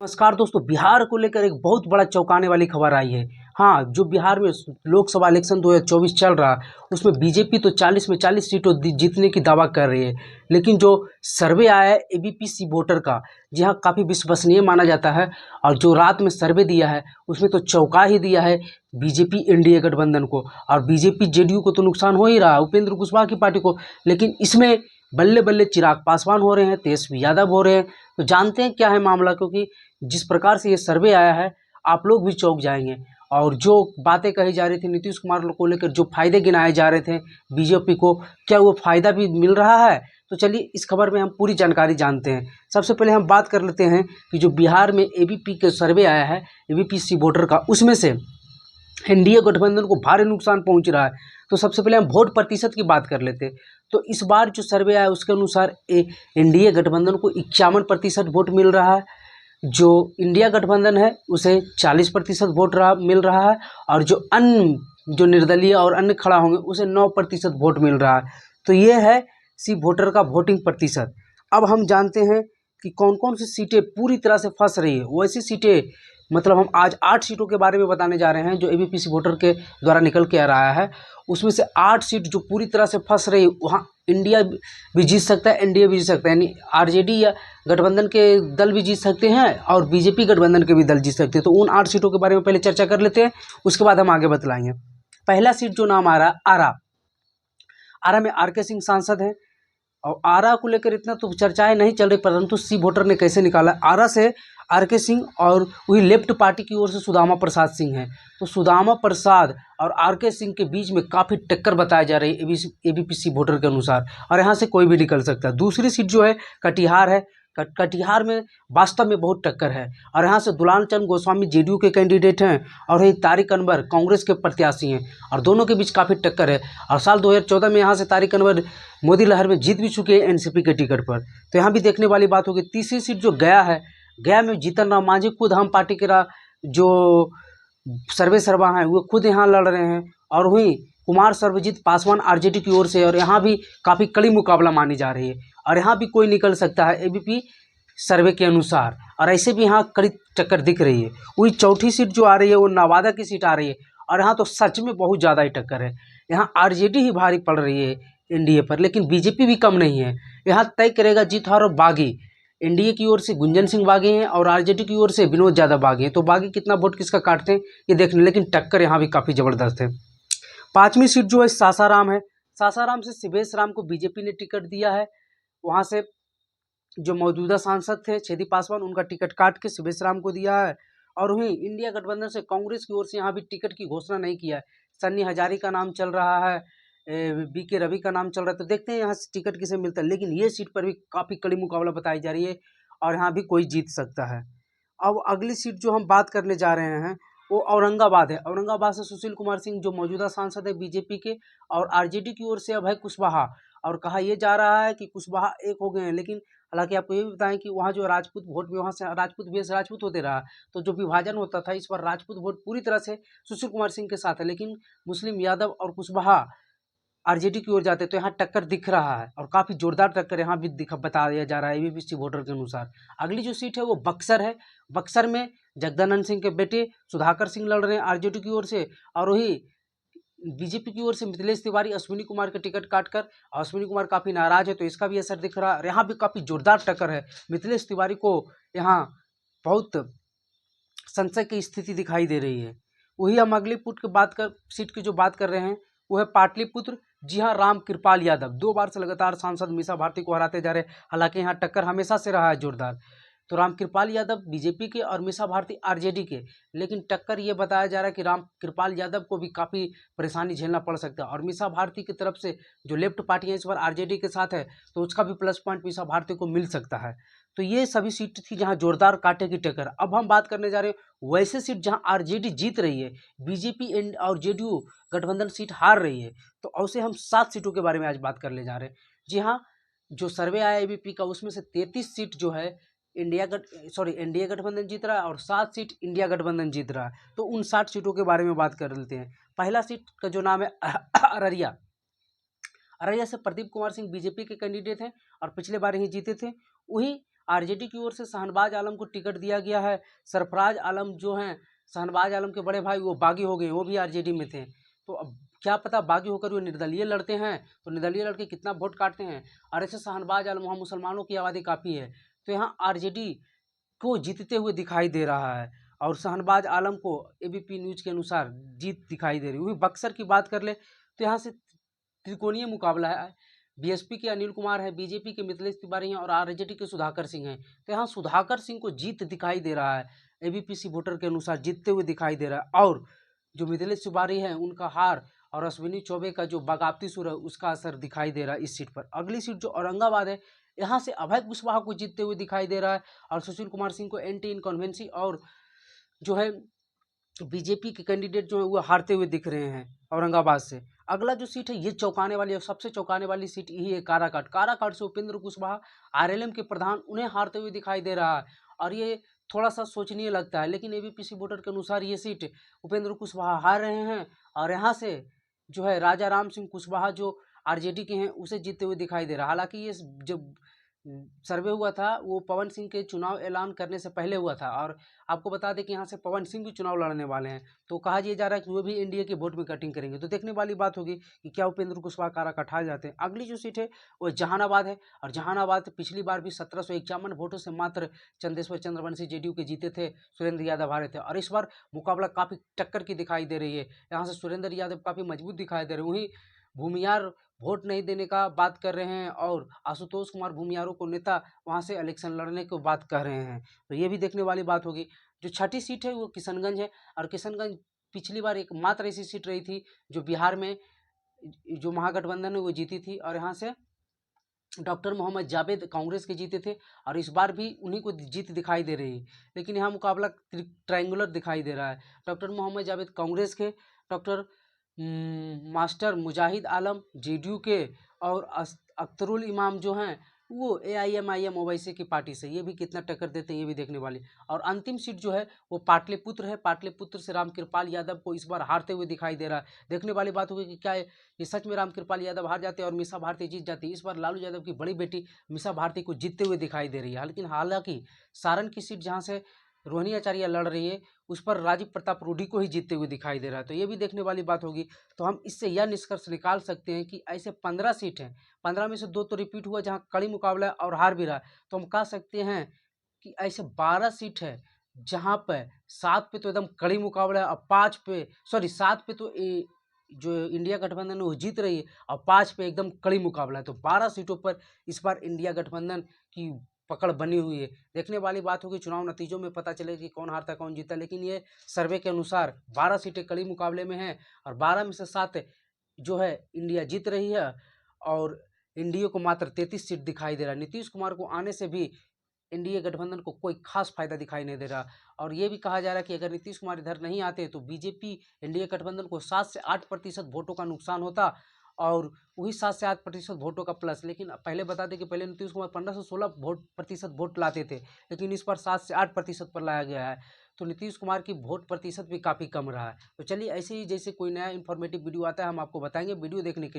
नमस्कार दोस्तों, बिहार को लेकर एक बहुत बड़ा चौंकाने वाली खबर आई है। हाँ, जो बिहार में लोकसभा इलेक्शन 2024 चल रहा, उसमें बीजेपी तो 40 में 40 सीटों जीतने की दावा कर रही है। लेकिन जो सर्वे आया है एबीपी वोटर का, जी हाँ, काफ़ी विश्वसनीय माना जाता है। और जो रात में सर्वे दिया है उसमें तो चौंका ही दिया है बीजेपी एनडीए गठबंधन को। और बीजेपी जेडीयू को तो नुकसान हो ही रहा, उपेंद्र कुशवाहा की पार्टी को। लेकिन इसमें बल्ले बल्ले चिराग पासवान हो रहे हैं, तेजस्वी यादव हो रहे हैं। तो जानते हैं क्या है मामला, क्योंकि जिस प्रकार से ये सर्वे आया है आप लोग भी चौंक जाएंगे। और जो बातें कही जा रही थी नीतीश कुमार को लेकर, जो फायदे गिनाए जा रहे थे बीजेपी को, क्या वो फायदा भी मिल रहा है? तो चलिए इस खबर में हम पूरी जानकारी जानते हैं। सबसे पहले हम बात कर लेते हैं कि जो बिहार में एबीपी के सर्वे आया है एबीपी वोटर का, उसमें से एनडीए गठबंधन को भारी नुकसान पहुंच रहा है। तो सबसे पहले हम वोट प्रतिशत की बात कर लेते हैं। तो इस बार जो सर्वे आया उसके अनुसार एनडीए गठबंधन को 51% वोट मिल रहा है। जो इंडिया गठबंधन है उसे 40% वोट मिल रहा है। और जो निर्दलीय और अन्य खड़ा होंगे उसे 9% वोट मिल रहा है। तो ये है वोटर का वोटिंग प्रतिशत। अब हम जानते हैं कि कौन कौन सी सीटें पूरी तरह से फंस रही है। वैसी सीटें, मतलब हम आज 8 सीटों के बारे में बताने जा रहे हैं जो एबीपी वोटर के द्वारा निकल के आ रहा है। उसमें से 8 सीट जो पूरी तरह से फंस रही है, वहाँ इंडिया भी जीत सकता है, एनडीए भी जीत सकता है। यानी आरजेडी या गठबंधन के दल भी जीत सकते हैं और बीजेपी गठबंधन के भी दल जीत सकते हैं। तो उन 8 सीटों के बारे में पहले चर्चा कर लेते हैं, उसके बाद हम आगे बतलाएंगे। पहला सीट जो नाम आ रहा है आरा। आरा में आर के सिंह सांसद हैं। और आरा को लेकर इतना तो चर्चाएं नहीं चल रही, परंतु वोटर ने कैसे निकाला। आरा से आर के सिंह और वही लेफ्ट पार्टी की ओर से सुदामा प्रसाद सिंह हैं। तो सुदामा प्रसाद और आर के सिंह के बीच में काफ़ी टक्कर बताई जा रही है एबीपी वोटर के अनुसार। और यहाँ से कोई भी निकल सकता है। दूसरी सीट जो है कटिहार है। कटिहार में वास्तव में बहुत टक्कर है। और यहाँ से दुलाल चंद गोस्वामी जेडीयू के कैंडिडेट हैं और वही तारिक अनवर कांग्रेस के प्रत्याशी हैं। और दोनों के बीच काफ़ी टक्कर है। और साल 2014 में यहाँ से तारिक अनवर मोदी लहर में जीत भी चुके हैं एनसीपी के टिकट पर। तो यहाँ भी देखने वाली बात होगी। तीसरी सीट जो गया है, गया में जीतन राम मांझी खुद हम पार्टी के जो सर्वे सर्वा हैं वो खुद यहाँ लड़ रहे हैं। और वहीं कुमार सर्वजीत पासवान आरजेडी की ओर से, और यहाँ भी काफ़ी कड़ी मुकाबला मानी जा रही है। और यहाँ भी कोई निकल सकता है एबीपी सर्वे के अनुसार। और ऐसे भी यहाँ कड़ी टक्कर दिख रही है। वही चौथी सीट जो आ रही है वो नवादा की सीट आ रही है। और यहाँ तो सच में बहुत ज़्यादा ही टक्कर है। यहाँ आरजेडी ही भारी पड़ रही है एनडीए पर, लेकिन बीजेपी भी कम नहीं है। यहाँ तय करेगा जीत हार और बागी। एनडीए की ओर से गुंजन सिंह बागी हैं और आरजेडी की ओर से विनोद यादव बागी हैं। तो बागी कितना वोट किसका काटते हैं ये देखने, लेकिन टक्कर यहाँ भी काफ़ी ज़बरदस्त है। पांचवी सीट जो है सासाराम है। सासाराम से शिवेश राम को बीजेपी ने टिकट दिया है। वहाँ से जो मौजूदा सांसद थे छेदी पासवान, उनका टिकट काट के शिवेश राम को दिया है। और वहीं इंडिया गठबंधन से कांग्रेस की ओर से यहाँ भी टिकट की घोषणा नहीं किया है। सन्नी हजारी का नाम चल रहा है, बीके रवि का नाम चल रहा है। तो देखते हैं यहाँ से टिकट किसे मिलता है। लेकिन ये सीट पर भी काफ़ी कड़ी मुकाबला बताई जा रही है और यहाँ भी कोई जीत सकता है। अब अगली सीट जो हम बात करने जा रहे हैं वो औरंगाबाद है। औरंगाबाद से सुशील कुमार सिंह जो मौजूदा सांसद है बीजेपी के, और आरजेडी की ओर से अभय कुशवाहा। और कहा यह जा रहा है कि कुशवाहा एक हो गए हैं। लेकिन हालांकि आपको ये भी बताएं कि वहाँ जो राजपूत वोट में, वहाँ से राजपूत बेस राजपूत होते रहा। तो जो विभाजन होता था, इस बार राजपूत वोट पूरी तरह से सुशील कुमार सिंह के साथ है। लेकिन मुस्लिम यादव और कुशवाहा आरजेडी की ओर जाते, तो यहाँ टक्कर दिख रहा है और काफ़ी जोरदार टक्कर यहाँ भी बताया जा रहा है एबीपी वोटर के अनुसार। अगली जो सीट है वो बक्सर है। बक्सर में जगदानंद सिंह के बेटे सुधाकर सिंह लड़ रहे हैं आरजेडी की ओर से। और वही बीजेपी की ओर से मिथिलेश तिवारी अश्विनी कुमार के टिकट काटकर, अश्विनी कुमार काफ़ी नाराज है तो इसका भी असर दिख रहा है। यहाँ भी काफ़ी जोरदार टक्कर है। मिथिलेश तिवारी को यहाँ बहुत संशय की स्थिति दिखाई दे रही है। वही हम अगली सीट की जो बात कर रहे हैं वो है पाटलिपुत्र। जी हाँ, राम कृपाल यादव 2 बार से लगातार सांसद मीसा भारती को हराते जा रहे हैं। हालांकि यहाँ टक्कर हमेशा से रहा है जोरदार। तो राम कृपाल यादव बीजेपी के और मीसा भारती आरजेडी के। लेकिन टक्कर ये बताया जा रहा है कि राम कृपाल यादव को भी काफ़ी परेशानी झेलना पड़ सकता है। और मीसा भारती की तरफ से जो लेफ्ट पार्टी है इस बार आरजेडी के साथ है, तो उसका भी प्लस पॉइंट मीसा भारती को मिल सकता है। तो ये सभी सीट थी जहाँ जोरदार कांटे की टक्कर। अब हम बात करने जा रहे हैं वैसे सीट जहाँ आरजेडी जीत रही है, बीजेपी और जेडीयू गठबंधन सीट हार रही है। तो ऐसे हम 7 सीटों के बारे में आज बात करने जा रहे हैं। जी हाँ, जो सर्वे आया एबीपी का उसमें से 33 सीट जो है एनडीए गठबंधन जीत रहा है और 7 सीट इंडिया गठबंधन जीत रहा है। तो उन 60 सीटों के बारे में बात कर लेते हैं। पहला सीट का जो नाम है अररिया। अररिया से प्रदीप कुमार सिंह बीजेपी के कैंडिडेट हैं और पिछले बार ही जीते थे। वही आरजेडी की ओर से शहनबाज आलम को टिकट दिया गया है। सरफराज आलम जो हैं, शहनबाज आलम के बड़े भाई, वो बागी हो गए, वो भी आरजेडी में थे। तो अब क्या पता बागी होकर वो निर्दलीय लड़ते हैं, तो निर्दलीय लड़के कितना वोट काटते हैं। और ऐसे शहनबाज आलम, वहाँ मुसलमानों की आबादी काफ़ी है, तो यहाँ आरजेडी को जीतते हुए दिखाई दे रहा है। और शहनबाज आलम को एबीपी न्यूज़ के अनुसार जीत दिखाई दे रही है। वहीं बक्सर की बात कर ले तो यहाँ से त्रिकोणीय मुकाबला है। बीएसपी के अनिल कुमार है, बीजेपी के मिथिलेश तिवारी हैं और आरजेडी के सुधाकर सिंह हैं। तो यहाँ सुधाकर सिंह को जीत दिखाई दे रहा है, एबीपी वोटर के अनुसार जीतते हुए दिखाई दे रहा है। और जो मिथिलेश तिवारी हैं उनका हार, और अश्विनी चौबे का जो बगावती सुर है उसका असर दिखाई दे रहा है इस सीट पर। अगली सीट जो औरंगाबाद है, यहाँ से अभय कुशवाहा को जीतते हुए दिखाई दे रहा है और सुशील कुमार सिंह को एंटी इनकन्वेंसी और जो है बीजेपी के कैंडिडेट जो है वो हारते हुए दिख रहे हैं औरंगाबाद से। अगला जो सीट है ये चौंकाने वाली है, सबसे चौंकाने वाली सीट यही है काराकाट। काराकाट से उपेंद्र कुशवाहा, आरएलएम के प्रधान, उन्हें हारते हुए दिखाई दे रहा है और ये थोड़ा सा सोचनीय लगता है। लेकिन एबीपी वोटर के अनुसार ये सीट उपेंद्र कुशवाहा हार रहे हैं और यहाँ से जो है राजा राम सिंह कुशवाहा जो आरजेडी के हैं उसे जीतते हुए दिखाई दे रहा है। हालांकि ये जब सर्वे हुआ था वो पवन सिंह के चुनाव ऐलान करने से पहले हुआ था, और आपको बता दें कि यहाँ से पवन सिंह भी चुनाव लड़ने वाले हैं, तो कहा यह जा रहा है कि वो भी एनडीए के वोट में कटिंग करेंगे। तो देखने वाली बात होगी कि क्या उपेंद्र कुशवाहा काराकाट हार जाते हैं। अगली जो सीट है वो जहानाबाद है, और जहानाबाद पिछली बार भी 1751 वोटों से मात्र चंदेश्वर चंद्रवंशी जेडीयू के जीते थे, सुरेंद्र यादव हारे थे। और इस बार मुकाबला काफ़ी टक्कर की दिखाई दे रही है, यहाँ से सुरेंद्र यादव काफ़ी मजबूत दिखाई दे रहे हैं। वहीं भूमियार वोट नहीं देने का बात कर रहे हैं और आशुतोष कुमार भूमियारों को नेता वहां से इलेक्शन लड़ने की बात कर रहे हैं, तो ये भी देखने वाली बात होगी। जो छठी सीट है वो किशनगंज है, और किशनगंज पिछली बार एक मात्र ऐसी सीट रही थी जो बिहार में जो महागठबंधन है वो जीती थी, और यहाँ से डॉक्टर मोहम्मद जावेद कांग्रेस के जीते थे और इस बार भी उन्हीं को जीत दिखाई दे रही है। लेकिन यहाँ मुकाबला ट्रायंगुलर दिखाई दे रहा है। डॉक्टर मोहम्मद जावेद कांग्रेस के, डॉक्टर मास्टर मुजाहिद आलम जेडीयू के, और अख्तरुल इमाम जो हैं वो एआईएमआईएम ओवैसी की पार्टी से। ये भी कितना टक्कर देते हैं ये भी देखने वाली। और अंतिम सीट जो है वो पाटलिपुत्र है, पाटलिपुत्र से रामकृपाल यादव को इस बार हारते हुए दिखाई दे रहा है। देखने वाली बात होगी कि क्या ये सच में रामकृपाल यादव हार जाते हैं और मीसा भारती जीत जाती है। इस बार लालू यादव की बड़ी बेटी मीसा भारती को जीतते हुए दिखाई दे रही है। लेकिन हालांकि सारण की सीट जहाँ से रोहिणी आचार्य लड़ रही है उस पर राजीव प्रताप रूडी को ही जीतते हुए दिखाई दे रहा है, तो ये भी देखने वाली बात होगी। तो हम इससे यह निष्कर्ष निकाल सकते हैं कि ऐसे 15 सीट हैं, 15 में से 2 तो रिपीट हुआ जहां कड़ी मुकाबला है और हार भी रहा, तो हम कह सकते हैं कि ऐसे 12 सीट है जहां पर 7 पे तो एकदम कड़ी मुकाबला है और 5 पे, सॉरी 7 पे तो जो इंडिया गठबंधन है वो जीत रही है और 5 पे एकदम कड़ी मुकाबला है। तो 12 सीटों पर इस बार इंडिया गठबंधन की पकड़ बनी हुई है। देखने वाली बात होगी, चुनाव नतीजों में पता चलेगा कि कौन हारता कौन जीता। लेकिन ये सर्वे के अनुसार 12 सीटें कड़ी मुकाबले में हैं और 12 में से 7 जो है इंडिया जीत रही है और एनडीए को मात्र 33 सीट दिखाई दे रहा है। नीतीश कुमार को आने से भी एनडीए गठबंधन को कोई खास फायदा दिखाई नहीं दे रहा, और ये भी कहा जा रहा है कि अगर नीतीश कुमार इधर नहीं आते तो बीजेपी एनडीए गठबंधन को 7 से 8% वोटों का नुकसान होता और वही 7 से 8% वोटों का प्लस। लेकिन पहले बता दें कि पहले नीतीश कुमार 15 से 16% वोट लाते थे, लेकिन इस बार 7 से 8% पर लाया गया है, तो नीतीश कुमार की वोट प्रतिशत भी काफ़ी कम रहा है। तो चलिए ऐसे ही जैसे कोई नया इन्फॉर्मेटिव वीडियो आता है हम आपको बताएंगे। वीडियो देखने के लिए